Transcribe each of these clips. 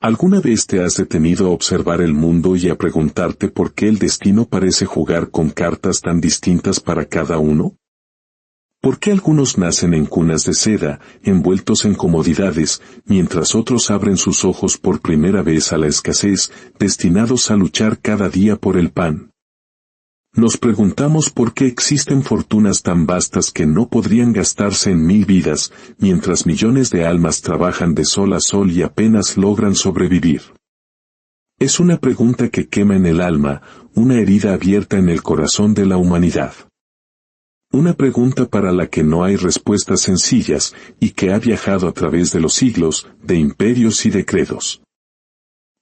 ¿Alguna vez te has detenido a observar el mundo y a preguntarte por qué el destino parece jugar con cartas tan distintas para cada uno? ¿Por qué algunos nacen en cunas de seda, envueltos en comodidades, mientras otros abren sus ojos por primera vez a la escasez, destinados a luchar cada día por el pan? Nos preguntamos por qué existen fortunas tan vastas que no podrían gastarse en 1000 vidas, mientras millones de almas trabajan de sol a sol y apenas logran sobrevivir. Es una pregunta que quema en el alma, una herida abierta en el corazón de la humanidad. Una pregunta para la que no hay respuestas sencillas, y que ha viajado a través de los siglos, de imperios y de credos.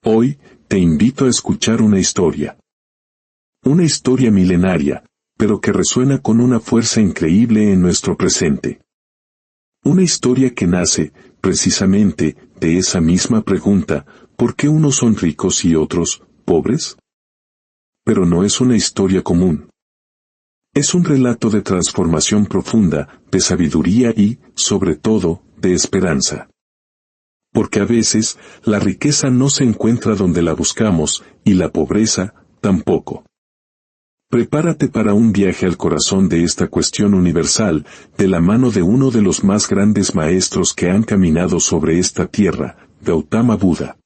Hoy, te invito a escuchar una historia. Una historia milenaria, pero que resuena con una fuerza increíble en nuestro presente. Una historia que nace, precisamente, de esa misma pregunta, ¿por qué unos son ricos y otros, pobres? Pero no es una historia común. Es un relato de transformación profunda, de sabiduría y, sobre todo, de esperanza. Porque a veces, la riqueza no se encuentra donde la buscamos, y la pobreza, tampoco. Prepárate para un viaje al corazón de esta cuestión universal, de la mano de uno de los más grandes maestros que han caminado sobre esta tierra, Gautama Buda.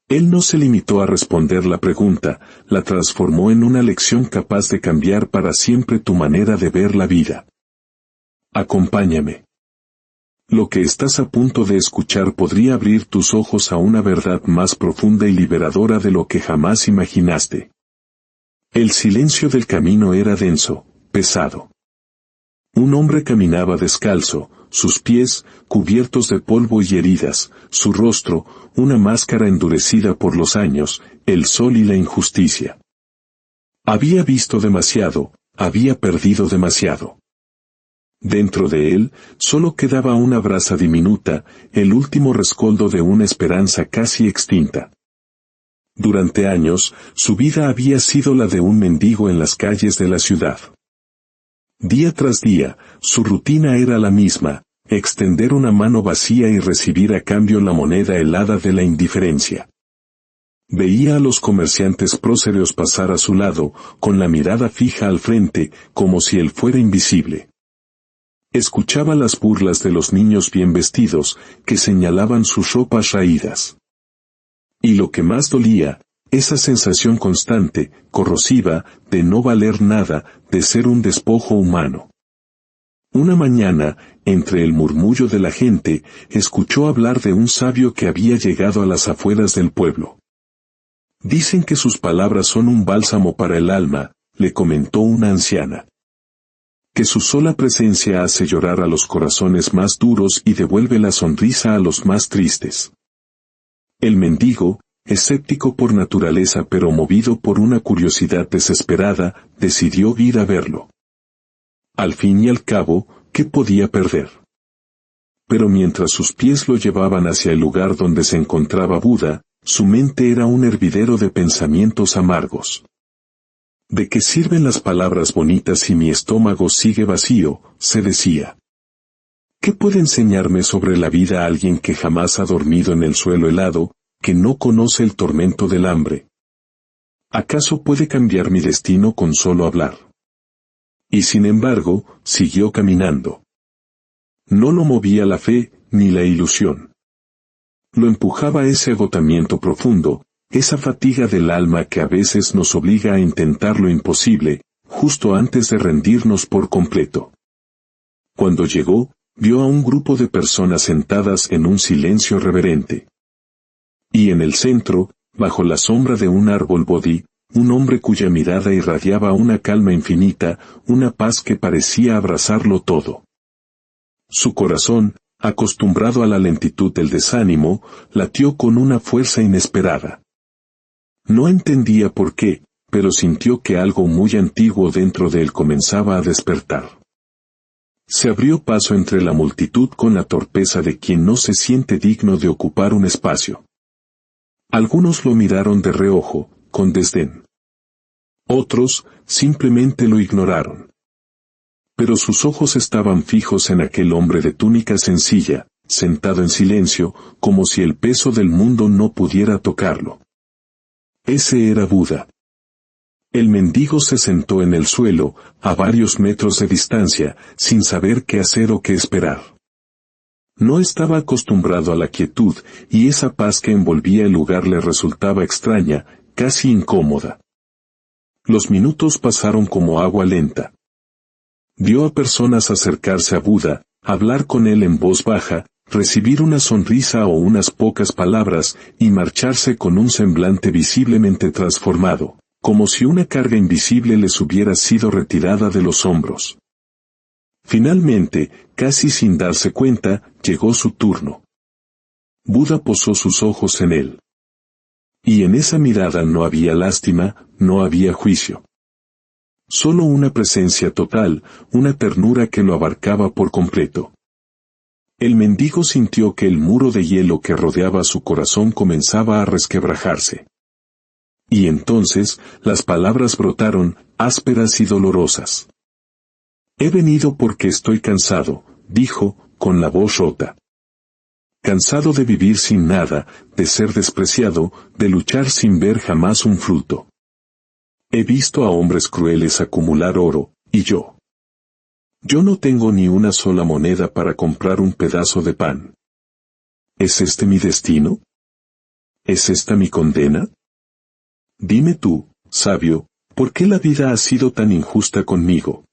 Él no se limitó a responder la pregunta, la transformó en una lección capaz de cambiar para siempre tu manera de ver la vida. Acompáñame. Lo que estás a punto de escuchar podría abrir tus ojos a una verdad más profunda y liberadora de lo que jamás imaginaste. El silencio del camino era denso, pesado. Un hombre caminaba descalzo, sus pies, cubiertos de polvo y heridas, su rostro, una máscara endurecida por los años, el sol y la injusticia. Había visto demasiado, había perdido demasiado. Dentro de él, solo quedaba una brasa diminuta, el último rescoldo de una esperanza casi extinta. Durante años, su vida había sido la de un mendigo en las calles de la ciudad. Día tras día, su rutina era la misma, extender una mano vacía y recibir a cambio la moneda helada de la indiferencia. Veía a los comerciantes próceres pasar a su lado, con la mirada fija al frente, como si él fuera invisible. Escuchaba las burlas de los niños bien vestidos, que señalaban sus ropas raídas. Y lo que más dolía, esa sensación constante, corrosiva, de no valer nada, de ser un despojo humano. Una mañana, entre el murmullo de la gente, escuchó hablar de un sabio que había llegado a las afueras del pueblo. Dicen que sus palabras son un bálsamo para el alma, le comentó una anciana. Que su sola presencia hace llorar a los corazones más duros y devuelve la sonrisa a los más tristes. El mendigo, escéptico por naturaleza pero movido por una curiosidad desesperada, decidió ir a verlo. Al fin y al cabo, ¿qué podía perder? Pero mientras sus pies lo llevaban hacia el lugar donde se encontraba Buda, su mente era un hervidero de pensamientos amargos. ¿De qué sirven las palabras bonitas si mi estómago sigue vacío?, se decía. ¿Qué puede enseñarme sobre la vida alguien que jamás ha dormido en el suelo helado, que no conoce el tormento del hambre? ¿Acaso puede cambiar mi destino con solo hablar? Y sin embargo, siguió caminando. No lo movía la fe, ni la ilusión. Lo empujaba ese agotamiento profundo, esa fatiga del alma que a veces nos obliga a intentar lo imposible, justo antes de rendirnos por completo. Cuando llegó, vio a un grupo de personas sentadas en un silencio reverente. Y en el centro, bajo la sombra de un árbol bodhi, un hombre cuya mirada irradiaba una calma infinita, una paz que parecía abrazarlo todo. Su corazón, acostumbrado a la lentitud del desánimo, latió con una fuerza inesperada. No entendía por qué, pero sintió que algo muy antiguo dentro de él comenzaba a despertar. Se abrió paso entre la multitud con la torpeza de quien no se siente digno de ocupar un espacio. Algunos lo miraron de reojo, con desdén. Otros, simplemente lo ignoraron. Pero sus ojos estaban fijos en aquel hombre de túnica sencilla, sentado en silencio, como si el peso del mundo no pudiera tocarlo. Ese era Buda. El mendigo se sentó en el suelo, a varios metros de distancia, sin saber qué hacer o qué esperar. No estaba acostumbrado a la quietud, y esa paz que envolvía el lugar le resultaba extraña, casi incómoda. Los minutos pasaron como agua lenta. Vio a personas acercarse a Buda, hablar con él en voz baja, recibir una sonrisa o unas pocas palabras, y marcharse con un semblante visiblemente transformado, como si una carga invisible les hubiera sido retirada de los hombros. Finalmente, casi sin darse cuenta, llegó su turno. Buda posó sus ojos en él. Y en esa mirada no había lástima, no había juicio. Solo una presencia total, una ternura que lo abarcaba por completo. El mendigo sintió que el muro de hielo que rodeaba su corazón comenzaba a resquebrajarse. Y entonces, las palabras brotaron, ásperas y dolorosas. He venido porque estoy cansado, dijo, con la voz rota. Cansado de vivir sin nada, de ser despreciado, de luchar sin ver jamás un fruto. He visto a hombres crueles acumular oro, y yo no tengo ni una sola moneda para comprar un pedazo de pan. ¿Es este mi destino? ¿Es esta mi condena? Dime tú, sabio, ¿por qué la vida ha sido tan injusta conmigo?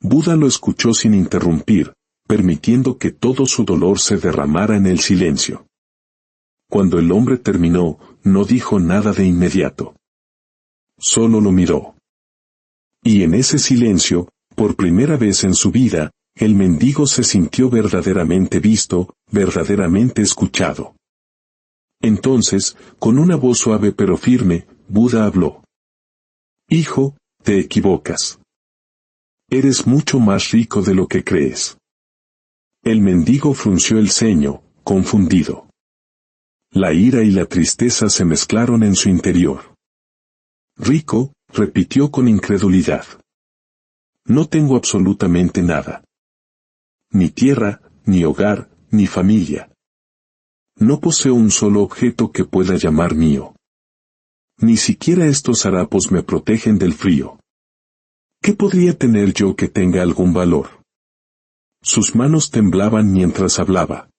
Buda lo escuchó sin interrumpir, permitiendo que todo su dolor se derramara en el silencio. Cuando el hombre terminó, no dijo nada de inmediato. Solo lo miró. Y en ese silencio, por primera vez en su vida, el mendigo se sintió verdaderamente visto, verdaderamente escuchado. Entonces, con una voz suave pero firme, Buda habló. Hijo, te equivocas. Eres mucho más rico de lo que crees. El mendigo frunció el ceño, confundido. La ira y la tristeza se mezclaron en su interior. Rico, repitió con incredulidad. No tengo absolutamente nada. Ni tierra, ni hogar, ni familia. No poseo un solo objeto que pueda llamar mío. Ni siquiera estos harapos me protegen del frío. ¿Qué podría tener yo que tenga algún valor? Sus manos temblaban mientras hablaba.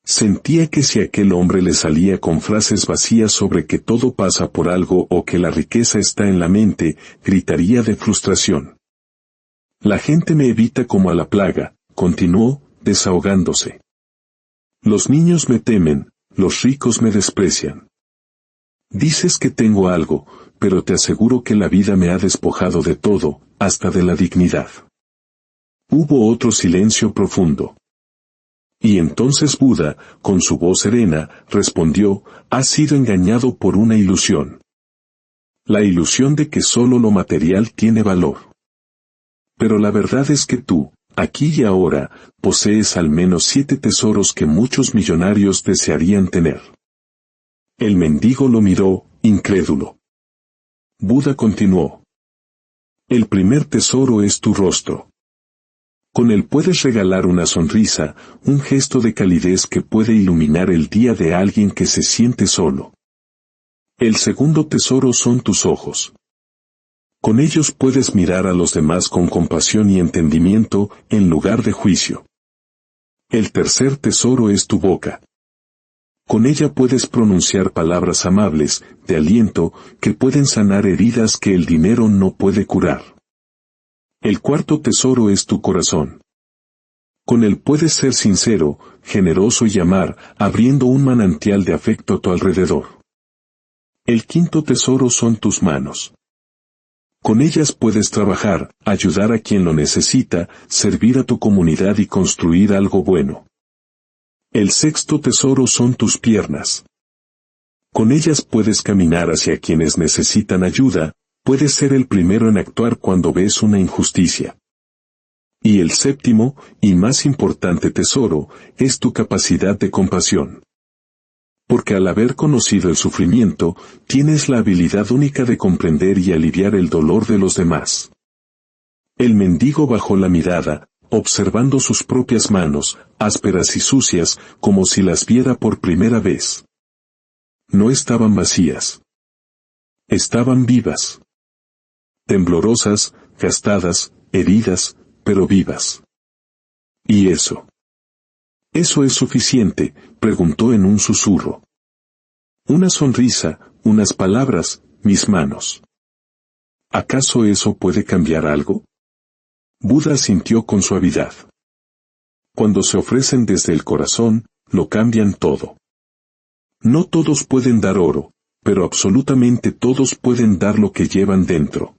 Sentía que si aquel hombre le salía con frases vacías sobre que todo pasa por algo o que la riqueza está en la mente, gritaría de frustración. La gente me evita como a la plaga, continuó, desahogándose. Los niños me temen, los ricos me desprecian. Dices que tengo algo, pero te aseguro que la vida me ha despojado de todo, hasta de la dignidad. Hubo otro silencio profundo. Y entonces Buda, con su voz serena, respondió, has sido engañado por una ilusión. La ilusión de que solo lo material tiene valor. Pero la verdad es que tú, aquí y ahora, posees al menos 7 tesoros que muchos millonarios desearían tener. El mendigo lo miró, incrédulo. Buda continuó. El primer tesoro es tu rostro. Con él puedes regalar una sonrisa, un gesto de calidez que puede iluminar el día de alguien que se siente solo. El segundo tesoro son tus ojos. Con ellos puedes mirar a los demás con compasión y entendimiento, en lugar de juicio. El tercer tesoro es tu boca. Con ella puedes pronunciar palabras amables, de aliento, que pueden sanar heridas que el dinero no puede curar. El cuarto tesoro es tu corazón. Con él puedes ser sincero, generoso y amar, abriendo un manantial de afecto a tu alrededor. El quinto tesoro son tus manos. Con ellas puedes trabajar, ayudar a quien lo necesita, servir a tu comunidad y construir algo bueno. El sexto tesoro son tus piernas. Con ellas puedes caminar hacia quienes necesitan ayuda, puedes ser el primero en actuar cuando ves una injusticia. Y el séptimo, y más importante tesoro, es tu capacidad de compasión. Porque al haber conocido el sufrimiento, tienes la habilidad única de comprender y aliviar el dolor de los demás. El mendigo bajó la mirada, observando sus propias manos, ásperas y sucias, como si las viera por primera vez. No estaban vacías. Estaban vivas. Temblorosas, gastadas, heridas, pero vivas. ¿Y eso? ¿Eso es suficiente?, preguntó en un susurro. Una sonrisa, unas palabras, mis manos. ¿Acaso eso puede cambiar algo? Buda asintió con suavidad. Cuando se ofrecen desde el corazón, lo cambian todo. No todos pueden dar oro, pero absolutamente todos pueden dar lo que llevan dentro.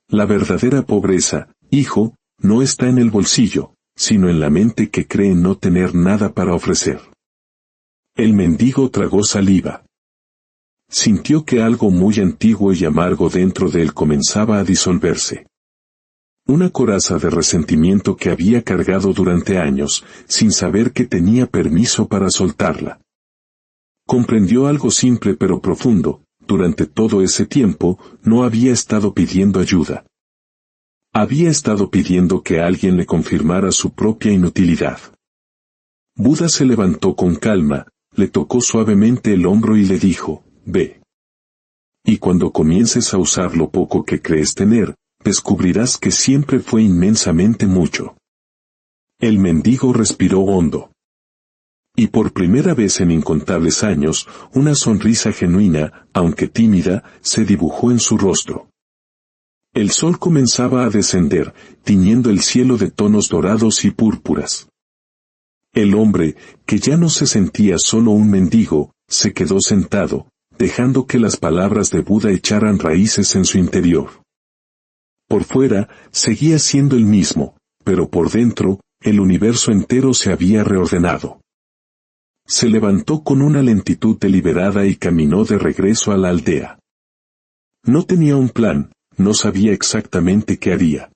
La verdadera pobreza, hijo, no está en el bolsillo, sino en la mente que cree no tener nada para ofrecer. El mendigo tragó saliva. Sintió que algo muy antiguo y amargo dentro de él comenzaba a disolverse. Una coraza de resentimiento que había cargado durante años, sin saber que tenía permiso para soltarla. Comprendió algo simple pero profundo: durante todo ese tiempo, no había estado pidiendo ayuda. Había estado pidiendo que alguien le confirmara su propia inutilidad. Buda se levantó con calma, le tocó suavemente el hombro y le dijo: ve. Y cuando comiences a usar lo poco que crees tener, descubrirás que siempre fue inmensamente mucho. El mendigo respiró hondo. Y por primera vez en incontables años, una sonrisa genuina, aunque tímida, se dibujó en su rostro. El sol comenzaba a descender, tiñendo el cielo de tonos dorados y púrpuras. El hombre, que ya no se sentía solo un mendigo, se quedó sentado, dejando que las palabras de Buda echaran raíces en su interior. Por fuera, seguía siendo el mismo, pero por dentro, el universo entero se había reordenado. Se levantó con una lentitud deliberada y caminó de regreso a la aldea. No tenía un plan, no sabía exactamente qué haría.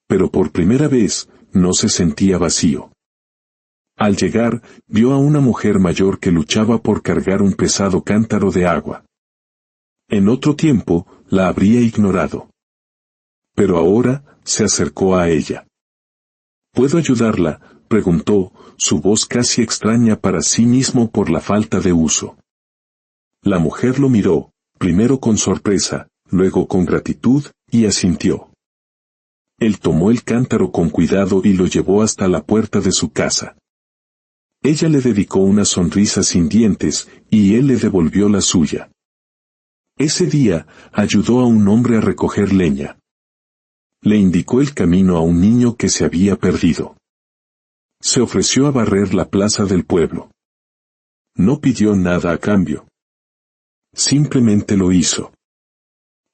Pero por primera vez, no se sentía vacío. Al llegar, vio a una mujer mayor que luchaba por cargar un pesado cántaro de agua. En otro tiempo, la habría ignorado. Pero ahora, se acercó a ella. ¿Puedo ayudarla?, preguntó, su voz casi extraña para sí mismo por la falta de uso. La mujer lo miró, primero con sorpresa, luego con gratitud, y asintió. Él tomó el cántaro con cuidado y lo llevó hasta la puerta de su casa. Ella le dedicó una sonrisa sin dientes, y él le devolvió la suya. Ese día, ayudó a un hombre a recoger leña. Le indicó el camino a un niño que se había perdido. Se ofreció a barrer la plaza del pueblo. No pidió nada a cambio. Simplemente lo hizo.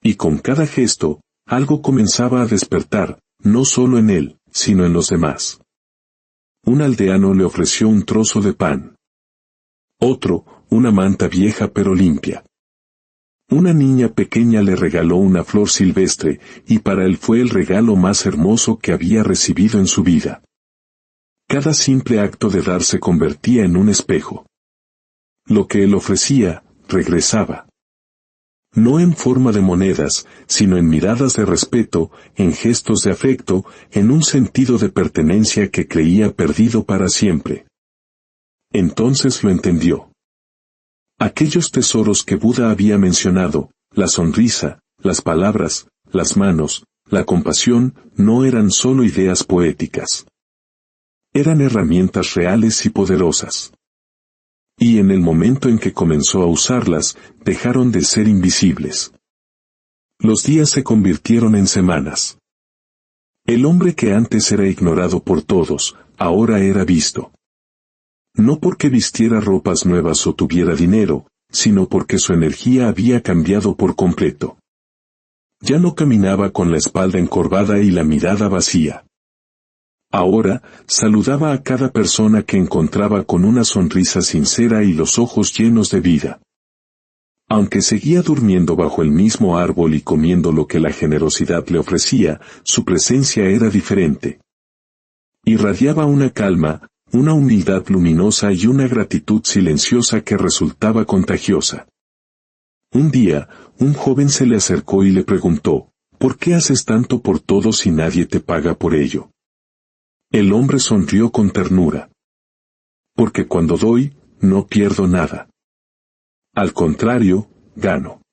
Y con cada gesto, algo comenzaba a despertar, no solo en él, sino en los demás. Un aldeano le ofreció un trozo de pan. Otro, una manta vieja pero limpia. Una niña pequeña le regaló una flor silvestre, y para él fue el regalo más hermoso que había recibido en su vida. Cada simple acto de dar se convertía en un espejo. Lo que él ofrecía, regresaba. No en forma de monedas, sino en miradas de respeto, en gestos de afecto, en un sentido de pertenencia que creía perdido para siempre. Entonces lo entendió. Aquellos tesoros que Buda había mencionado, la sonrisa, las palabras, las manos, la compasión, no eran solo ideas poéticas. Eran herramientas reales y poderosas. Y en el momento en que comenzó a usarlas, dejaron de ser invisibles. Los días se convirtieron en semanas. El hombre que antes era ignorado por todos, ahora era visto. No porque vistiera ropas nuevas o tuviera dinero, sino porque su energía había cambiado por completo. Ya no caminaba con la espalda encorvada y la mirada vacía. Ahora, saludaba a cada persona que encontraba con una sonrisa sincera y los ojos llenos de vida. Aunque seguía durmiendo bajo el mismo árbol y comiendo lo que la generosidad le ofrecía, su presencia era diferente. Irradiaba una calma, una humildad luminosa y una gratitud silenciosa que resultaba contagiosa. Un día, un joven se le acercó y le preguntó: ¿por qué haces tanto por todos si nadie te paga por ello? El hombre sonrió con ternura. Porque cuando doy, no pierdo nada. Al contrario, gano.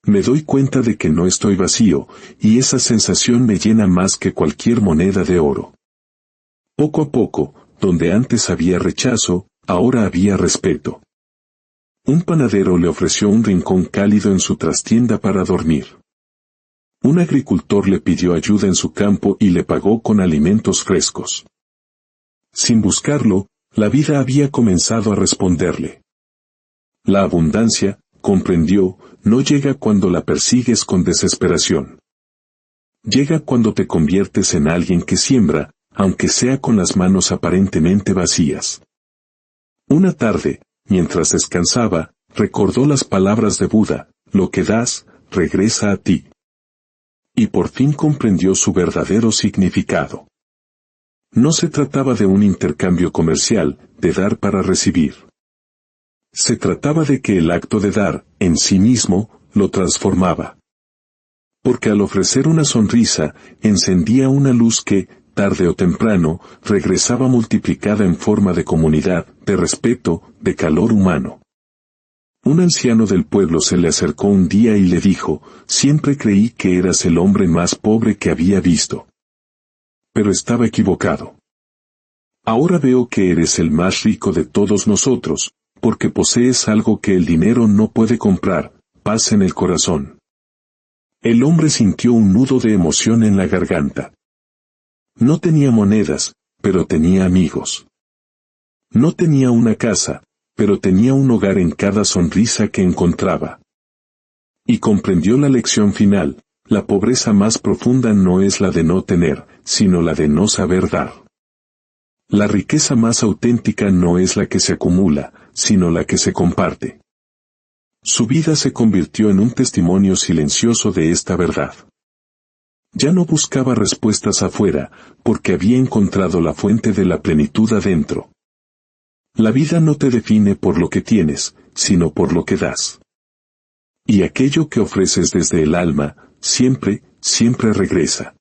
Me doy cuenta de que no estoy vacío, y esa sensación me llena más que cualquier moneda de oro. Poco a poco, donde antes había rechazo, ahora había respeto. Un panadero le ofreció un rincón cálido en su trastienda para dormir. Un agricultor le pidió ayuda en su campo y le pagó con alimentos frescos. Sin buscarlo, la vida había comenzado a responderle. La abundancia, comprendió, no llega cuando la persigues con desesperación. Llega cuando te conviertes en alguien que siembra, aunque sea con las manos aparentemente vacías. Una tarde, mientras descansaba, recordó las palabras de Buda: lo que das, regresa a ti. Y por fin comprendió su verdadero significado. No se trataba de un intercambio comercial, de dar para recibir. Se trataba de que el acto de dar, en sí mismo, lo transformaba. Porque al ofrecer una sonrisa, encendía una luz que, tarde o temprano, regresaba multiplicada en forma de comunidad, de respeto, de calor humano. Un anciano del pueblo se le acercó un día y le dijo: siempre creí que eras el hombre más pobre que había visto. Pero estaba equivocado. Ahora veo que eres el más rico de todos nosotros, porque posees algo que el dinero no puede comprar: paz en el corazón. El hombre sintió un nudo de emoción en la garganta. No tenía monedas, pero tenía amigos. No tenía una casa, pero tenía un hogar en cada sonrisa que encontraba. Y comprendió la lección final: la pobreza más profunda no es la de no tener, sino la de no saber dar. La riqueza más auténtica no es la que se acumula, sino la que se comparte. Su vida se convirtió en un testimonio silencioso de esta verdad. Ya no buscaba respuestas afuera, porque había encontrado la fuente de la plenitud adentro. La vida no te define por lo que tienes, sino por lo que das. Y aquello que ofreces desde el alma, siempre, siempre regresa.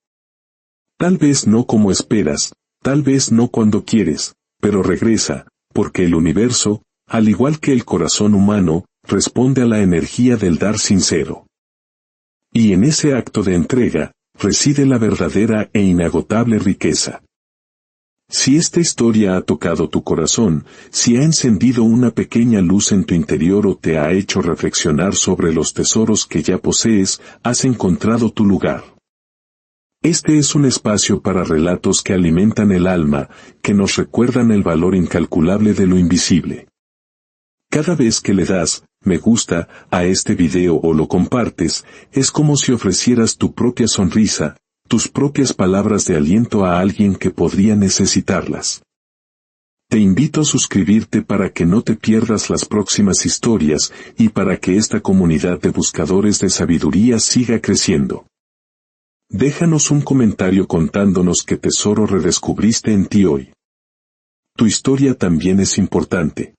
Tal vez no como esperas, tal vez no cuando quieres, pero regresa, porque el universo, al igual que el corazón humano, responde a la energía del dar sincero. Y en ese acto de entrega, reside la verdadera e inagotable riqueza. Si esta historia ha tocado tu corazón, si ha encendido una pequeña luz en tu interior o te ha hecho reflexionar sobre los tesoros que ya posees, has encontrado tu lugar. Este es un espacio para relatos que alimentan el alma, que nos recuerdan el valor incalculable de lo invisible. Cada vez que le das me gusta a este video o lo compartes, es como si ofrecieras tu propia sonrisa, tus propias palabras de aliento a alguien que podría necesitarlas. Te invito a suscribirte para que no te pierdas las próximas historias y para que esta comunidad de buscadores de sabiduría siga creciendo. Déjanos un comentario contándonos qué tesoro redescubriste en ti hoy. Tu historia también es importante.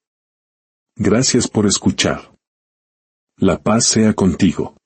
Gracias por escuchar. La paz sea contigo.